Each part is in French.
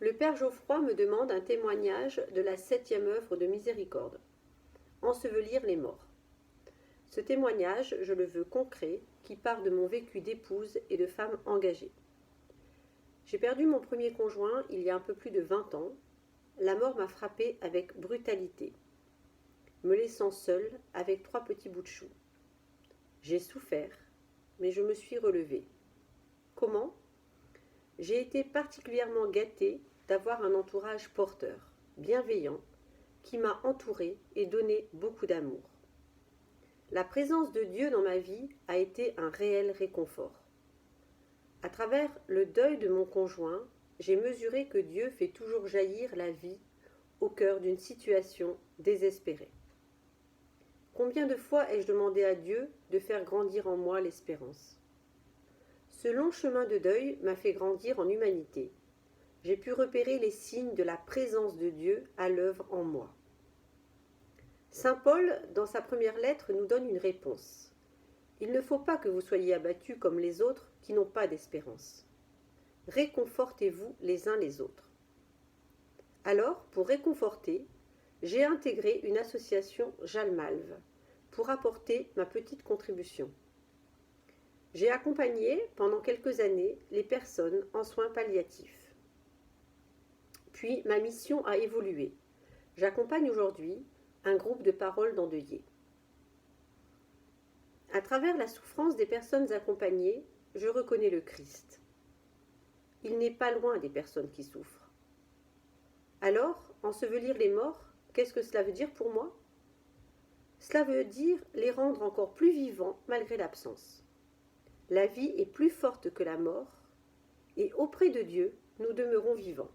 Le père Geoffroy me demande un témoignage de la 7e œuvre de miséricorde. Ensevelir les morts. Ce témoignage, je le veux concret, qui part de mon vécu d'épouse et de femme engagée. J'ai perdu mon premier conjoint il y a un peu plus de 20 ans. La mort m'a frappée avec brutalité, me laissant seule avec 3 petits bouts de chou. J'ai souffert, mais je me suis relevée. Comment ? J'ai été particulièrement gâtée d'avoir un entourage porteur, bienveillant, qui m'a entourée et donné beaucoup d'amour. La présence de Dieu dans ma vie a été un réel réconfort. À travers le deuil de mon conjoint, j'ai mesuré que Dieu fait toujours jaillir la vie au cœur d'une situation désespérée. Combien de fois ai-je demandé à Dieu de faire grandir en moi l'espérance ? Ce long chemin de deuil m'a fait grandir en humanité. J'ai pu repérer les signes de la présence de Dieu à l'œuvre en moi. Saint Paul, dans sa première lettre, nous donne une réponse. Il ne faut pas que vous soyez abattus comme les autres qui n'ont pas d'espérance. Réconfortez-vous les uns les autres. Alors, pour réconforter, j'ai intégré une association Jalmalve pour apporter ma petite contribution. J'ai accompagné pendant quelques années les personnes en soins palliatifs. Puis ma mission a évolué. J'accompagne aujourd'hui un groupe de paroles d'endeuillés. À travers la souffrance des personnes accompagnées, je reconnais le Christ. Il n'est pas loin des personnes qui souffrent. Alors, ensevelir les morts, qu'est-ce que cela veut dire pour moi ? Cela veut dire les rendre encore plus vivants malgré l'absence. La vie est plus forte que la mort, et auprès de Dieu, nous demeurons vivants.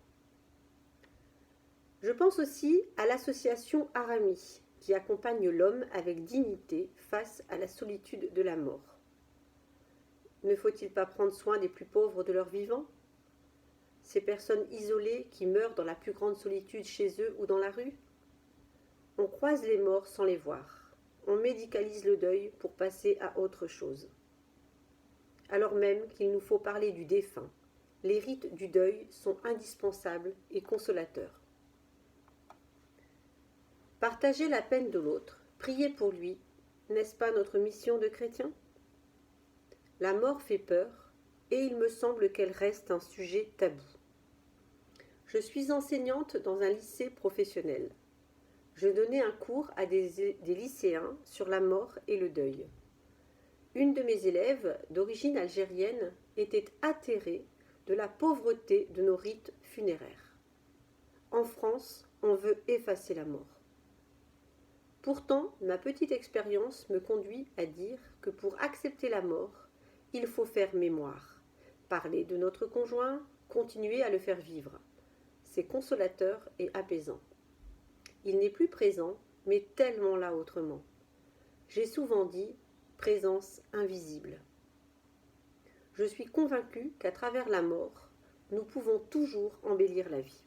Je pense aussi à l'association Arami, qui accompagne l'homme avec dignité face à la solitude de la mort. Ne faut-il pas prendre soin des plus pauvres de leur vivant ? Ces personnes isolées qui meurent dans la plus grande solitude chez eux ou dans la rue ? On croise les morts sans les voir. On médicalise le deuil pour passer à autre chose. Alors même qu'il nous faut parler du défunt, les rites du deuil sont indispensables et consolateurs. Partager la peine de l'autre, prier pour lui, n'est-ce pas notre mission de chrétien ? La mort fait peur, et il me semble qu'elle reste un sujet tabou. Je suis enseignante dans un lycée professionnel. Je donnais un cours à des lycéens sur la mort et le deuil. Une de mes élèves, d'origine algérienne, était atterrée de la pauvreté de nos rites funéraires. En France, on veut effacer la mort. Pourtant, ma petite expérience me conduit à dire que pour accepter la mort, il faut faire mémoire, parler de notre conjoint, continuer à le faire vivre. C'est consolateur et apaisant. Il n'est plus présent, mais tellement là autrement. J'ai souvent dit présence invisible. Je suis convaincue qu'à travers la mort, nous pouvons toujours embellir la vie.